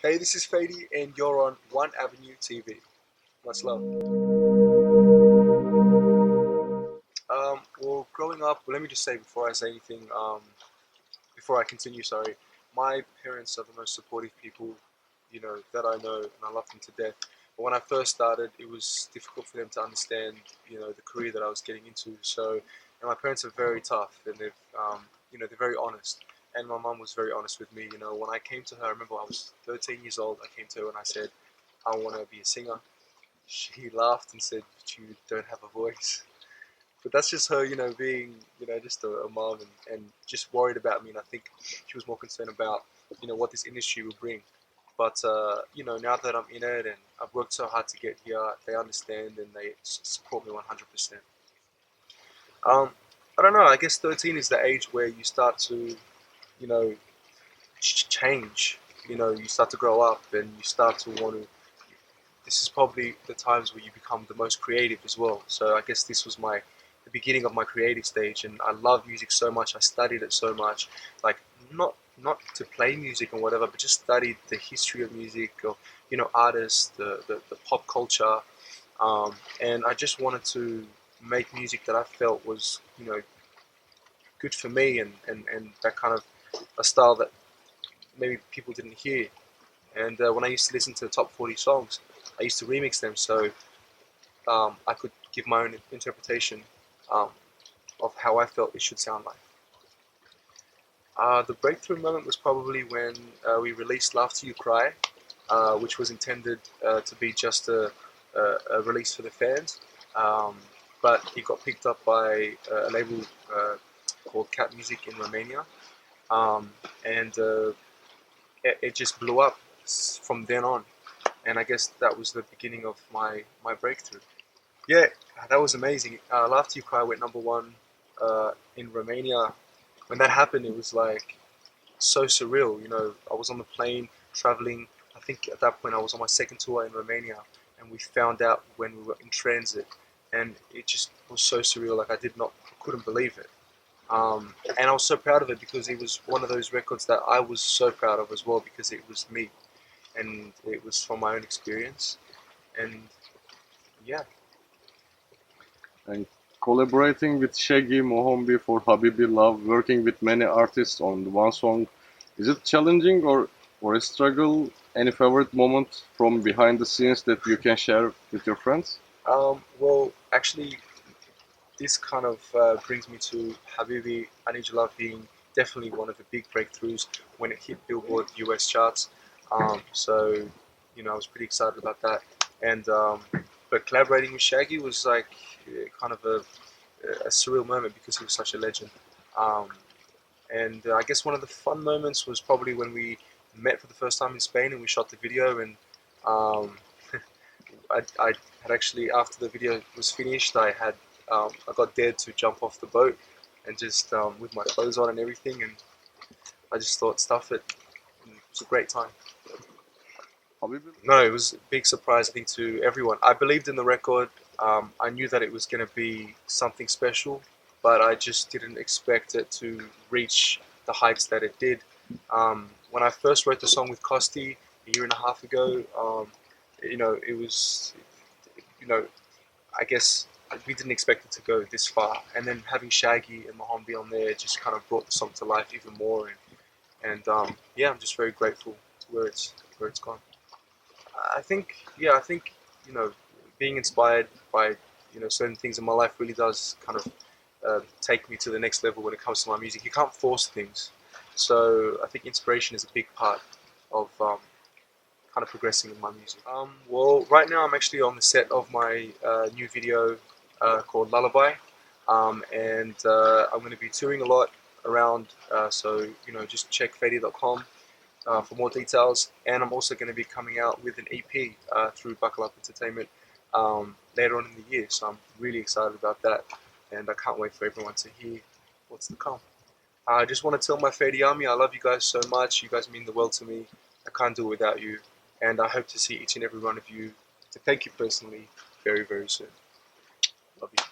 Hey, this is Faydee, and you're on OneAvenue TV. Much love. Well, growing up, let me just say before I say anything, before I continue, sorry, my parents are the most supportive people, that I know, and I love them to death. But when I first started, it was difficult for them to understand, the career that I was getting into. So, and my parents are very tough, and they're very honest. And my mum was very honest with me. When I came to her, I remember I was 13 years old. I came to her and I said, I want to be a singer. She laughed and said, "But you don't have a voice." But that's just her, being, just a mom and just worried about me. And I think she was more concerned about, what this industry will bring. But, now that I'm in it and I've worked so hard to get here, they understand and they support me 100%. Um, I don't know, I guess 13 is the age where you start to, you know, change. You start to grow up and you start to want to. This is probably the times where you become the most creative as well. So I guess this was the beginning of my creative stage, and I love music so much. I studied it so much, like not to play music and whatever, but just studied the history of music, or artists, the pop culture, and I just wanted to make music that I felt was good for me, and that kind of a style that maybe people didn't hear. And when I used to listen to the top 40 songs, I used to remix them so I could give my own interpretation um, of how I felt it should sound like. The breakthrough moment was probably when we released "Laugh Till You Cry," which was intended to be just a release for the fans, um, but it got picked up by a label called Cat Music in Romania, um, and it just blew up from then on. And I guess that was the beginning of my breakthrough. Yeah, that was amazing. "Laugh Till You Cry" went number one in Romania. When that happened, it was like so surreal. I was on the plane traveling. I think at that point I was on my second tour in Romania, and we found out when we were in transit, and it just was so surreal. Like couldn't believe it. And I was so proud of it because it was one of those records that I was so proud of as well because it was me and it was from my own experience. And yeah, And collaborating with Shaggy, Mohombi for Habibi Love, working with many artists on one song, is it challenging or a struggle? Any favorite moment from behind the scenes that you can share with your friends? well, actually, this kind of brings me to Habibi, I Need Your Love being definitely one of the big breakthroughs when it hit Billboard US charts. So, I was pretty excited about that. And but collaborating with Shaggy was like kind of a surreal moment because he was such a legend. Um, and I guess one of the fun moments was probably when we met for the first time in Spain and we shot the video. And um, I had actually, after the video was finished, I got dared to jump off the boat and just with my clothes on and everything, and I just thought, stuff it. And it was a great time. Habibi, No, it was a big surprise, I think, to everyone. I believed in the record. I knew that it was going to be something special, but I just didn't expect it to reach the heights that it did. When I first wrote the song with Costi a year and a half ago, it was, you know, I guess we didn't expect it to go this far. And then having Shaggy and Mohombi on there just kind of brought the song to life even more. And yeah, I'm just very grateful to where it's gone. I think being inspired by certain things in my life really does kind of take me to the next level when it comes to my music. You can't force things, so I think inspiration is a big part of kind of progressing in my music. Well, right now I'm actually on the set of my new video called Lullaby, and I'm going to be touring a lot around. So just check Faydee.com for more details. And I'm also going to be coming out with an EP through Buckle Up Entertainment later on in the year. So I'm really excited about that, and I can't wait for everyone to hear what's to come. I just want to tell my Faydee Army, I love you guys so much. You guys mean the world to me. I can't do it without you. And I hope to see each and every one of you, to thank you personally, very, very soon. Love you.